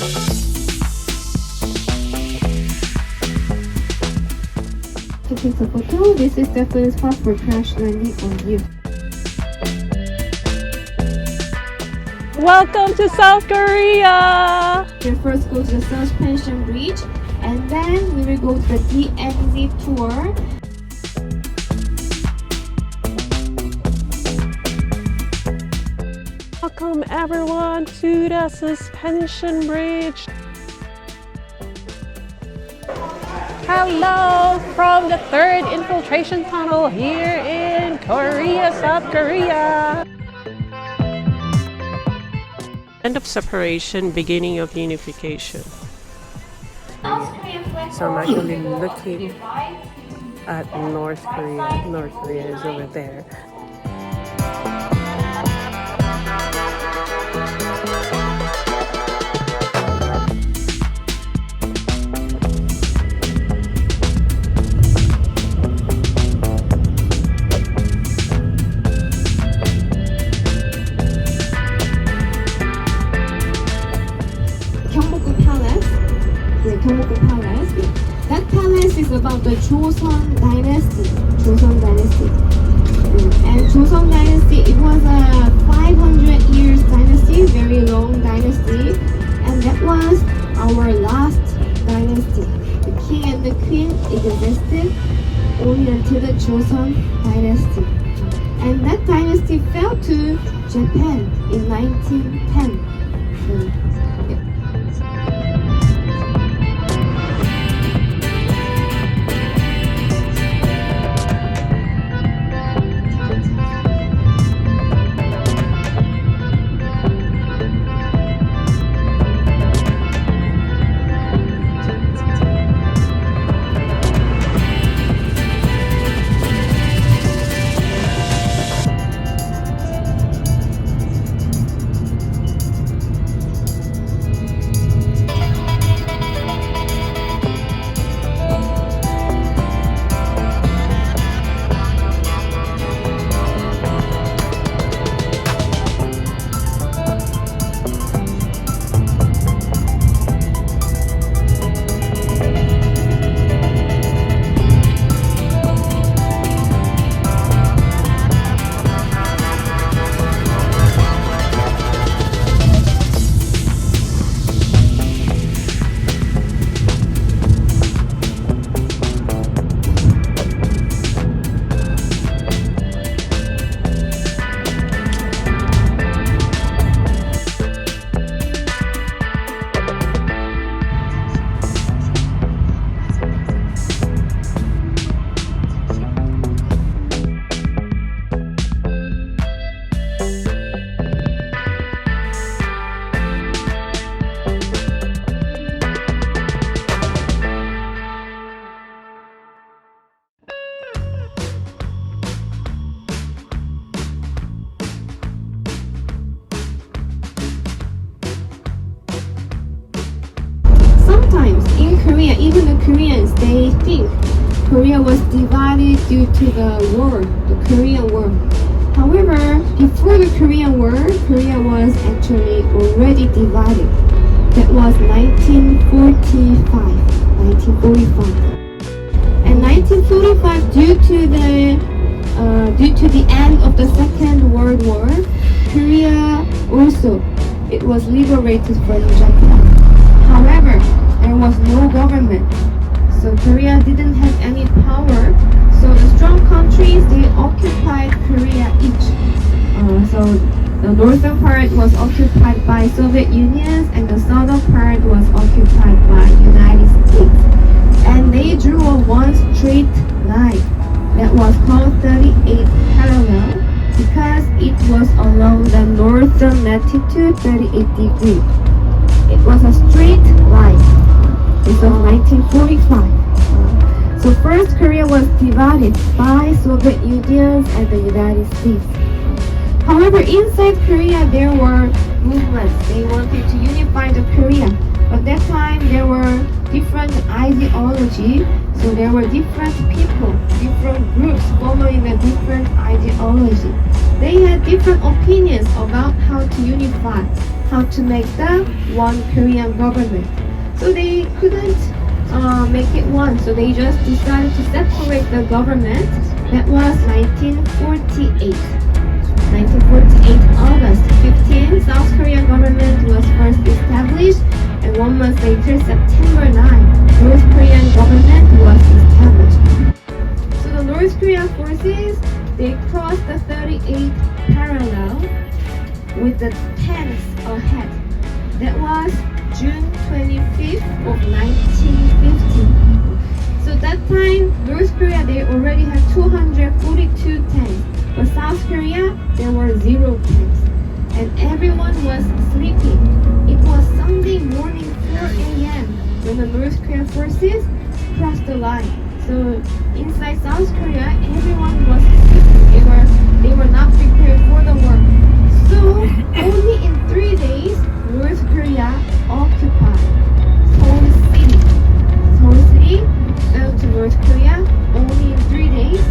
To take a photo, this is definitely spot for crash landing on you. Welcome to South Korea! We'll first go to the suspension bridge, and then we will go to the DMZ tour. Welcome everyone to the suspension bridge. Hello from the third infiltration tunnel here in Korea, South Korea. End of separation, beginning of unification. So I'm actually looking at North Korea. North Korea is over there. That palace is about the Joseon dynasty. And Joseon dynasty, it was a 500 years dynasty, very long dynasty. And that was our last dynasty. The king and the queen existed only until the Joseon dynasty. And that dynasty fell to Japan in 1910. Sometimes in Korea, even the Koreans, they think Korea was divided due to the war, the Korean War. However, before the Korean War, Korea was actually already divided. That was 1945. And 1945, due to the end of the Second World War, Korea also, it was liberated from Japan. However, there was no government, so Korea didn't have any power. So the strong countries, they occupied Korea each. So the northern part was occupied by Soviet Union, and the southern part was occupied by United States. And they drew a one straight line that was called 38 parallel because it was along the northern latitude 38 degrees. It was a straight line. This was 1945. So first Korea was divided by Soviet Union and the United States. However, inside Korea there were movements. They wanted to unify the Korea. But that time there were different ideology. So there were different people, different groups following a different ideology. They had different opinions about how to unify, how to make the one Korean government. So they couldn't make it one. So they just decided to separate the government. That was 1948. 1948 August 15, South Korean government was first established, and 1 month later, September 9, North Korean government was established. So the North Korean forces, they crossed the 38th parallel with the 10th ahead. That was June 25th of 1950. So that time, North Korea, they already had 242 tanks. But South Korea, there were 0 tanks. And everyone was sleeping. It was Sunday morning, 4 a.m. when the North Korean forces crossed the line. So inside South Korea, everyone was sleeping. They were not prepared for the war. So only in 3 days, North Korea occupied Seoul City. Seoul City fell to North Korea only in 3 days.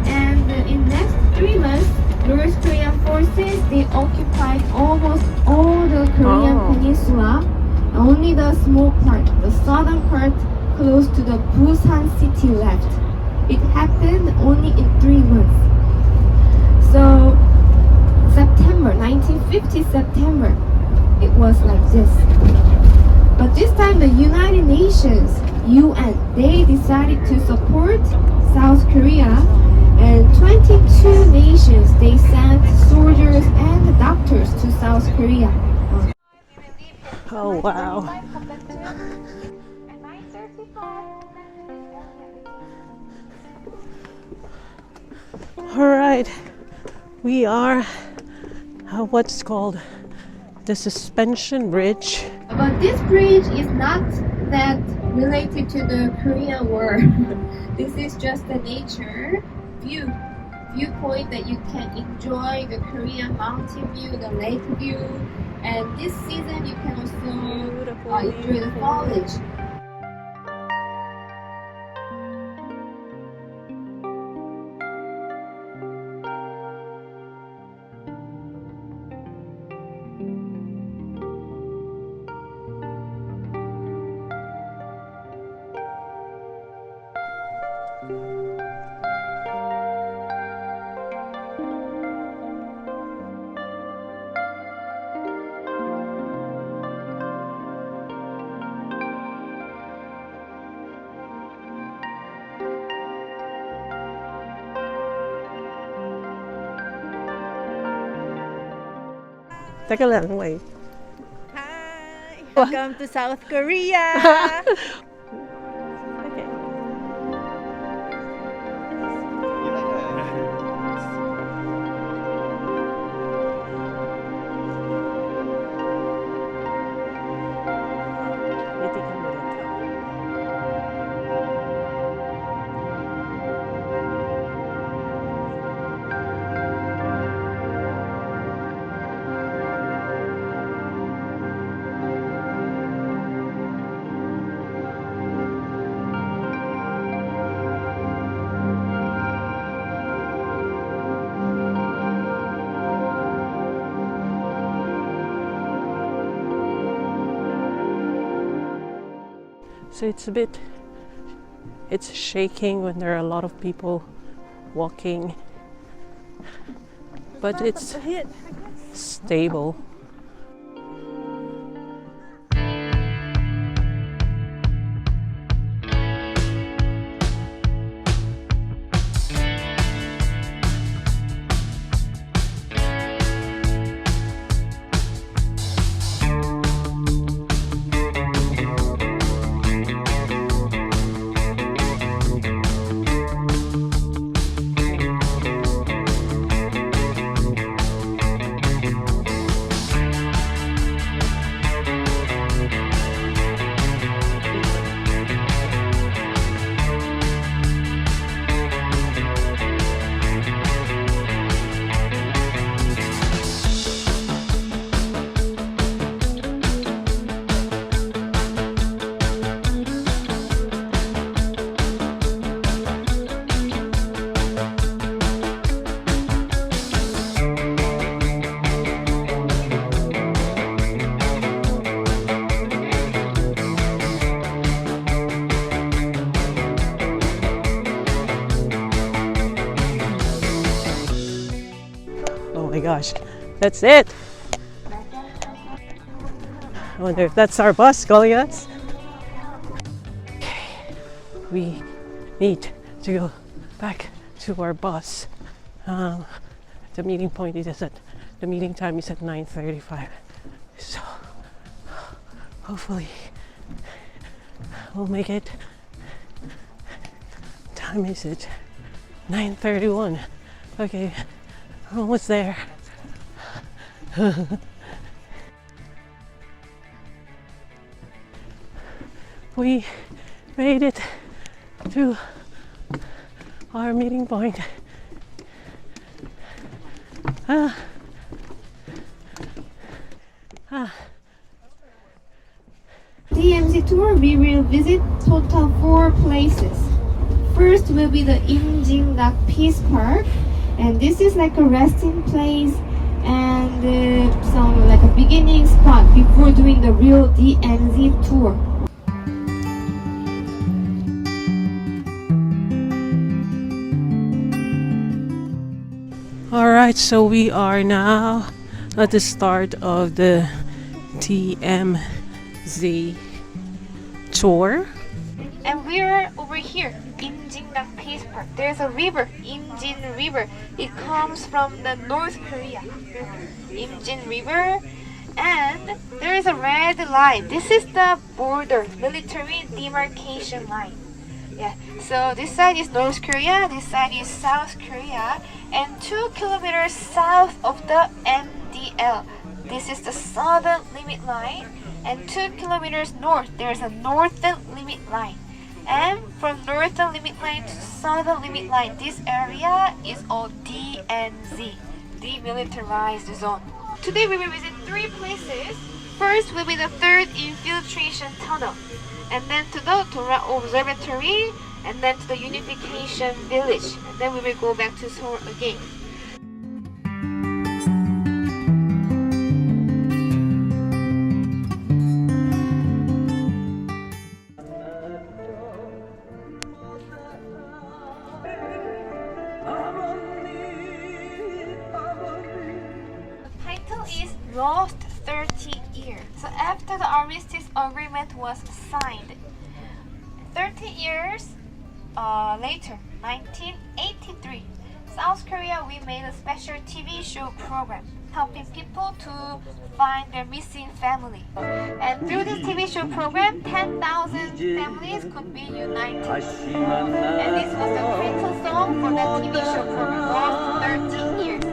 And in next 3 months, North Korean forces, they occupied almost all the Korean peninsula. Only the small part, the southern part close to the Busan city left. It happened only in 3 months. So September, 1950 September, it was like this. But this time the United Nations, UN, they decided to support South Korea, and 22 nations, they sent soldiers and doctors to South Korea. Oh, wow. All right, we are what's called the suspension bridge. But this bridge is not that related to the Korean War. This is just the nature viewpoint that you can enjoy the Korean mountain view, the lake view, and this season you can also enjoy the foliage. Teka lang, wait. Hi! Welcome to South Korea! Okay. Titigan mo dito. So it's shaking when there are a lot of people walking, but it's stable. my gosh. That's it. I wonder if that's our bus calling us. We need to go back to our bus. The meeting point is at the meeting time is at 9:35. So hopefully we'll make it. Time is it? 9:31. Okay, we're almost there. We made it to our meeting point. DMZ tour, we will visit total 4 places. First will be the Imjindak Peace Park, and this is like a resting place and some like a beginning spot before doing the real DMZ tour. Alright, so we are now at the start of the DMZ tour. And we're over here, Imjindak Peace Park. There's a river, Imjin River. It comes from the North Korea. Imjin River. And there is a red line. This is the border, military demarcation line. Yeah, so this side is North Korea, this side is South Korea, and 2 kilometers south of the NDL. This is the southern limit line, and 2 kilometers north, there's a northern limit line. And from northern limit line to southern limit line, this area is all DMZ, Demilitarized Zone. Today we will visit 3 places. First will be the 3rd infiltration tunnel, and then to the Dora Observatory, and then to the Unification Village. And then we will go back to Seoul again. Is lost 30 years. So after the armistice agreement was signed, 30 years later, 1983, South Korea, we made a special TV show program helping people to find their missing family. And through this TV show program, 10,000 families could be united. And this was the title song for the TV show program, Lost 30 Years.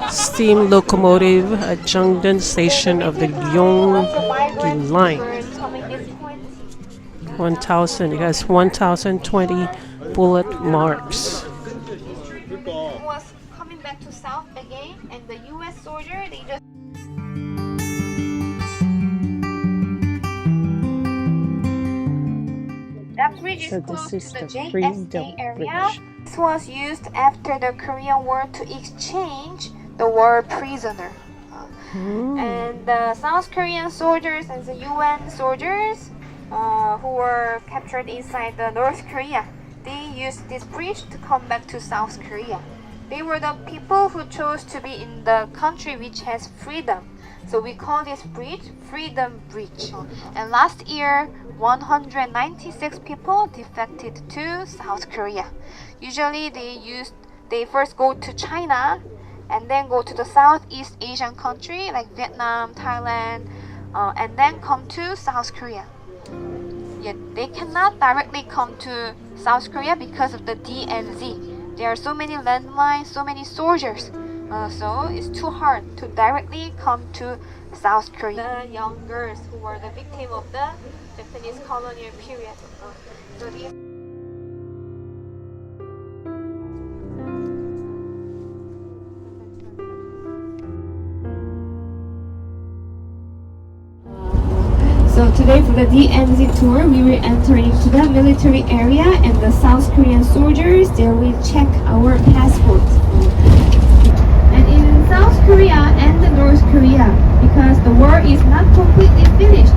Steam locomotive at Jangdan station of the Gyeonggi line. 1,000. It has 1,020 bullet marks. Was coming back to south again, and the U.S. soldier, they just that bridge is So close this is to the the Freedom JSA area. Bridge. This was used after the Korean War to exchange the war prisoner. And the South Korean soldiers and the UN soldiers who were captured inside the North Korea, they used this bridge to come back to South Korea. They were the people who chose to be in the country which has freedom. So we call this bridge Freedom Bridge. And last year, 196 people defected to South Korea. Usually they first go to China and then go to the Southeast Asian country like Vietnam, Thailand, and then come to South Korea. Yet they cannot directly come to South Korea because of the DMZ. There are so many landmines, so many soldiers. So it's too hard to directly come to South Korea. The young girls who were the victim of the Japanese colonial period. So these So to today for the DMZ tour, we will enter into the military area and the South Korean soldiers, there will check our passport. And in South Korea and the North Korea, because the war is not completely finished,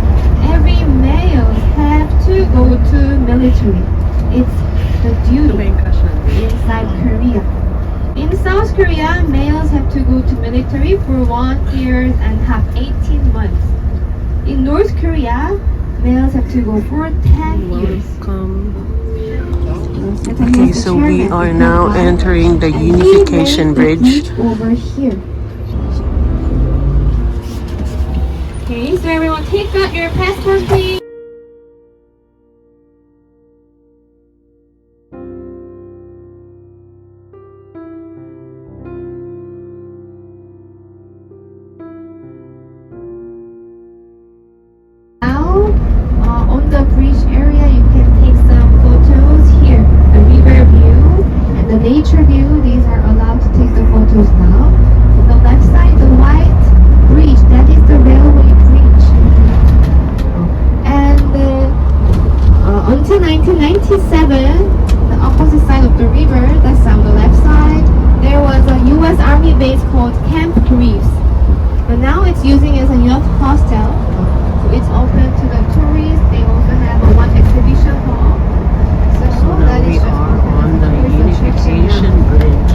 every male have to go to military. It's the duty inside Korea. In South Korea, males have to go to military for 1 year and half, 18 months. In North Korea, males have to go for 10 years. Okay, so we are now entering the Unification Bridge. Over here. Okay, so everyone take out your passport, please. Now, on the bridge area, you can take some photos here. The river view and the nature view, these are allowed to take the photos now. On the left side, the white bridge, that is the railway bridge. And until 1997, the opposite side of the river, that's on the left side, there was a U.S. Army base called Camp Reeves. But now it's using as a youth hostel. It's open to the tourists. They also have one exhibition hall. So now we are on the Unification Bridge.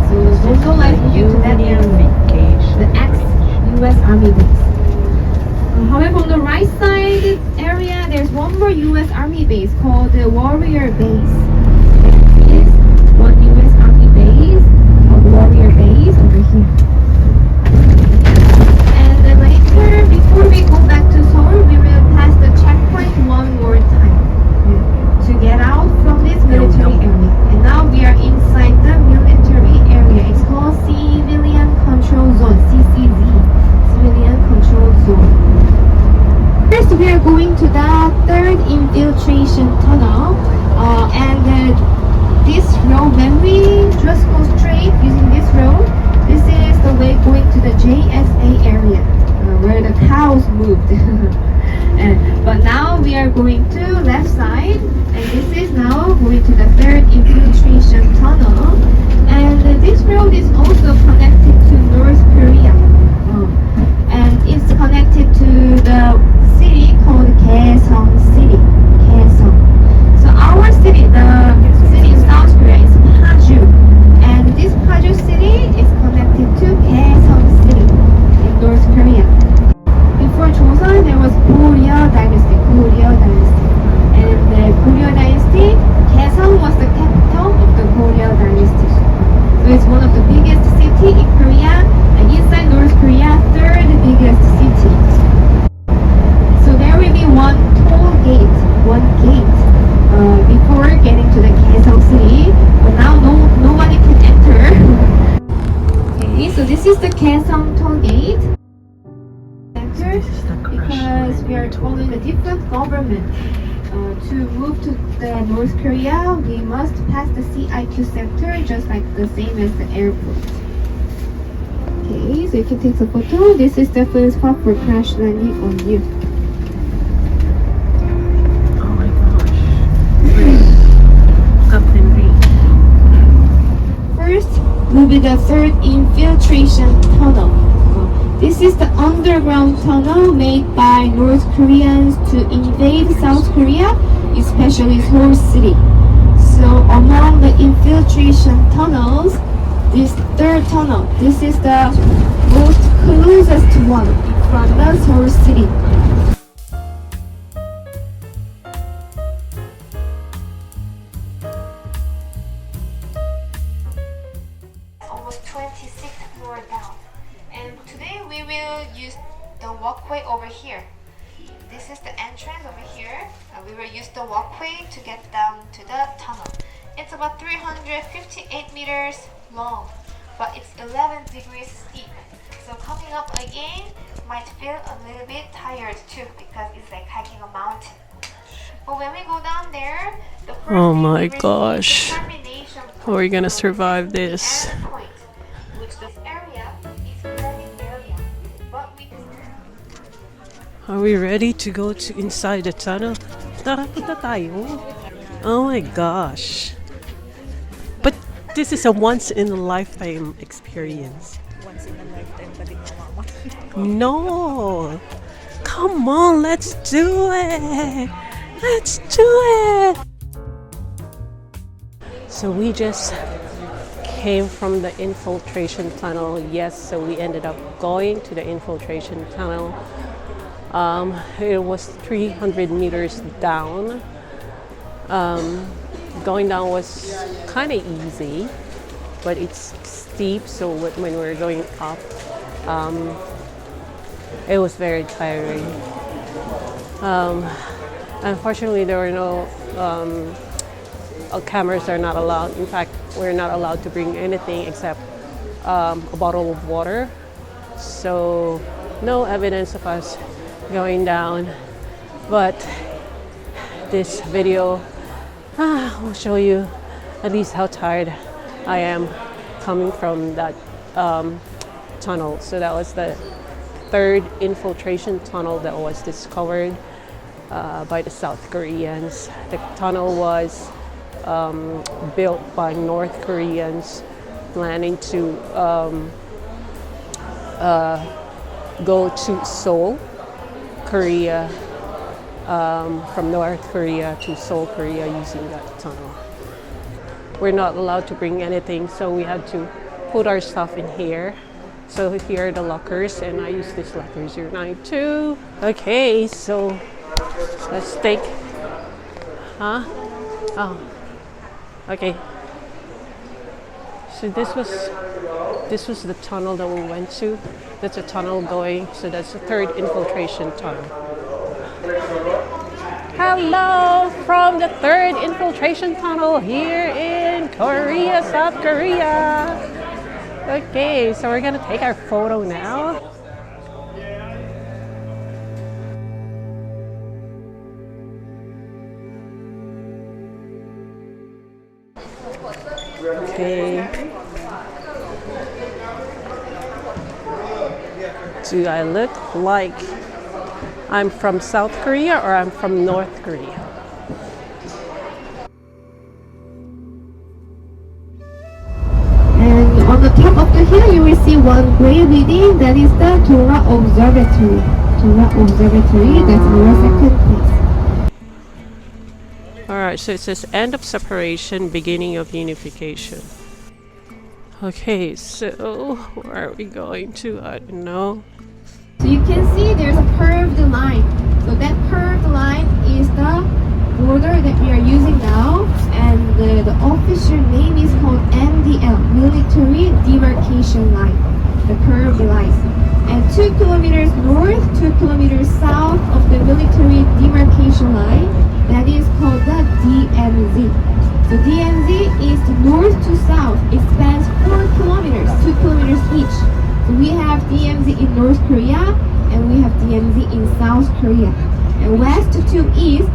So don't go like you to that area. The ex-U.S. Army base. However, on the right side area, there's one more U.S. Army base called the Warrior Base. There is one U.S. Army base, a Warrior Base over here. And then later, before we go back to Seoul, we will pass the checkpoint one more time to get out from this military area. And now we are inside the military area. It's called Civilian Control Zone, CCZ, Civilian Control Zone. First, we are going to the third infiltration tunnel, and this road, when we just go straight using this road, this is the way going to the JSA area, where the cows moved. But now we are going to left side, and this is now going to the third infiltration tunnel. And this road is also connected to North Korea, and it's connected to the city called Kaesong City. Kaesong. So our city, the city in South Korea is Paju, and this Paju city is connected to Kaesong City in North Korea. Before Joseon, there was Goryeo Dynasty. And the Goryeo Dynasty, Kaesong was the capital of the Goryeo Dynasty. So it's one of the biggest city in Korea, and inside North Korea, third biggest city. So there will be one gate before getting to the Kaesong City, but now nobody can enter. Okay, so this is the Kaesong toll gate. Because we are following a different government. To move to the North Korea, we must pass the CIQ sector, just like the same as the airport. Okay, so you can take a photo. This is definitely a spot for crash landing on you. Oh my gosh. Up and reach. First will be the third infiltration tunnel. This is the underground tunnel made by North Koreans to invade South Korea, especially Seoul City. So among the infiltration tunnels, this third tunnel, this is the most closest one from the Seoul City. Almost 26th floor down. And today we will use the walkway over here. This is the entrance over here. We will use the walkway to get down to the tunnel. It's about 358 meters long, but it's 11 degrees steep. So coming up again might feel a little bit tired too, because it's like hiking a mountain. But when we go down there, the first Oh thing my we receive gosh. is termination point. How are you gonna So survive this is this? the end point, which this area is learning area. But we Are we ready to go to inside the tunnel? Tara, punta tayo. Oh my gosh. But this is a once in a lifetime experience. Once in a lifetime pa din mama. No. Come on, let's do it. Let's do it. So we just came from the infiltration tunnel. Yes, so we ended up going to the infiltration tunnel. It was 300 meters down. Going down was kind of easy, but it's steep. So when we were going up, it was very tiring. Unfortunately, there were no cameras are not allowed. In fact, we're not allowed to bring anything except a bottle of water. So no evidence of us going down. But this video will show you at least how tired I am coming from that tunnel. So that was the third infiltration tunnel that was discovered by the South Koreans. The tunnel was built by North Koreans planning to go to Seoul, Korea, from North Korea to Seoul, Korea using that tunnel. We're not allowed to bring anything, so we had to put our stuff in here. So here are the lockers, and I use this locker 092. Okay, so let's take, Oh, okay. So this was the tunnel that we went to. That's a tunnel going, so that's the third infiltration tunnel. Hello from the third infiltration tunnel here in Korea, South Korea. Okay, so we're gonna take our photo now. Okay. Do I look like I'm from South Korea or I'm from North Korea? And on the top of the hill, you will see one gray building. That is the Torah Observatory. Torah Observatory. That's our second place. All right, so it says end of separation, beginning of unification. Okay, so where are we going to? I don't know. So you can see there's a curved line. So that curved line is the border that we are using now, and the official name is called MDL, Military Demarcation Line, the curved line. And 2 kilometers north, 2 kilometers south of the military demarcation line, that is called the DMZ. So DMZ is north to south. It spans 4 kilometers, 2 kilometers each. So we have DMZ in North Korea, and we have DMZ in South Korea. And west to east,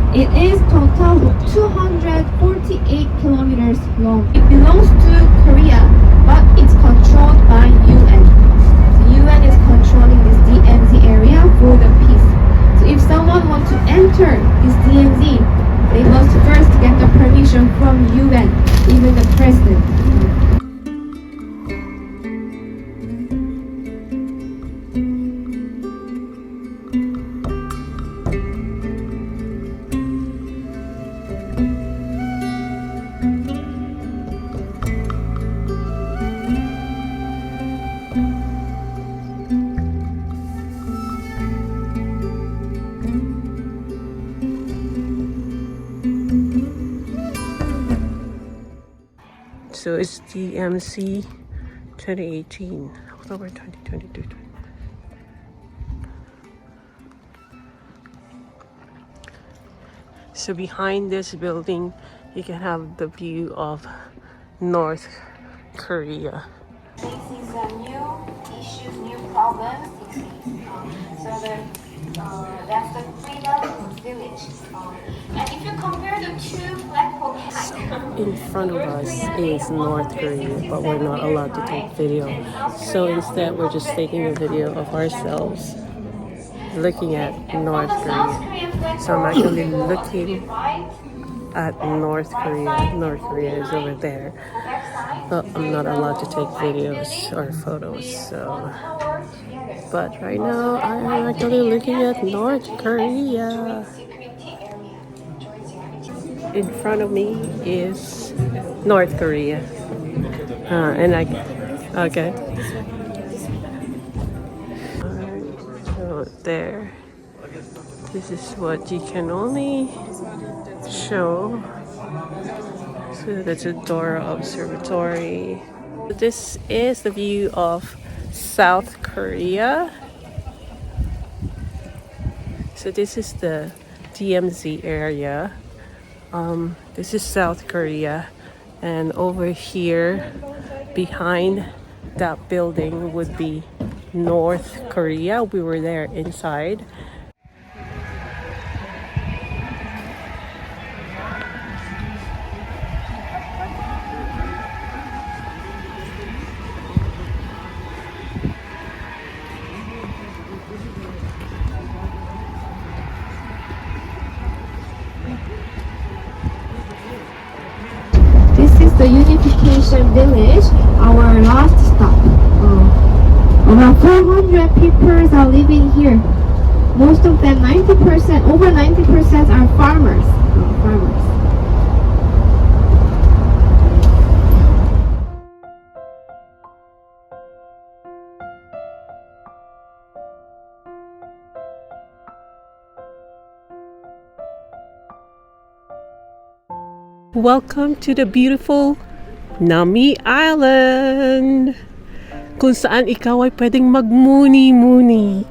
it is total 248 kilometers long. It belongs to Korea, but it's controlled by UN. The UN is controlling this DMZ area for the peace. So if someone wants to enter this DMZ, they must first get the permission from UN, even the president. So it's DMZ 2018, October 2022. So behind this building, you can have the view of North Korea. Faces new issues, new problems. So that's the Freedom Village. And if you compare the two Blackpool hikes, In front of us is North Korea, but we're not allowed to take video. So instead, we're just taking a video of ourselves looking at North Korea. So I'm actually looking at North Korea. North Korea is over there. But I'm not allowed to take videos or photos, so. But right now, I'm actually looking at North Korea. In front of me is North Korea. And I, okay. Alright, so there. This is what you can only show. So that's a Dora Observatory. This is the view of South Korea. So this is the DMZ area. This is South Korea, and over here behind that building would be North Korea. We were there inside. This is the Unification Village, our last stop. About 400 people are living here. Most of them, 90%, over 90% are farmers. Welcome to the beautiful Nami Island, kung saan ikaw ay pwedeng magmuni-muni.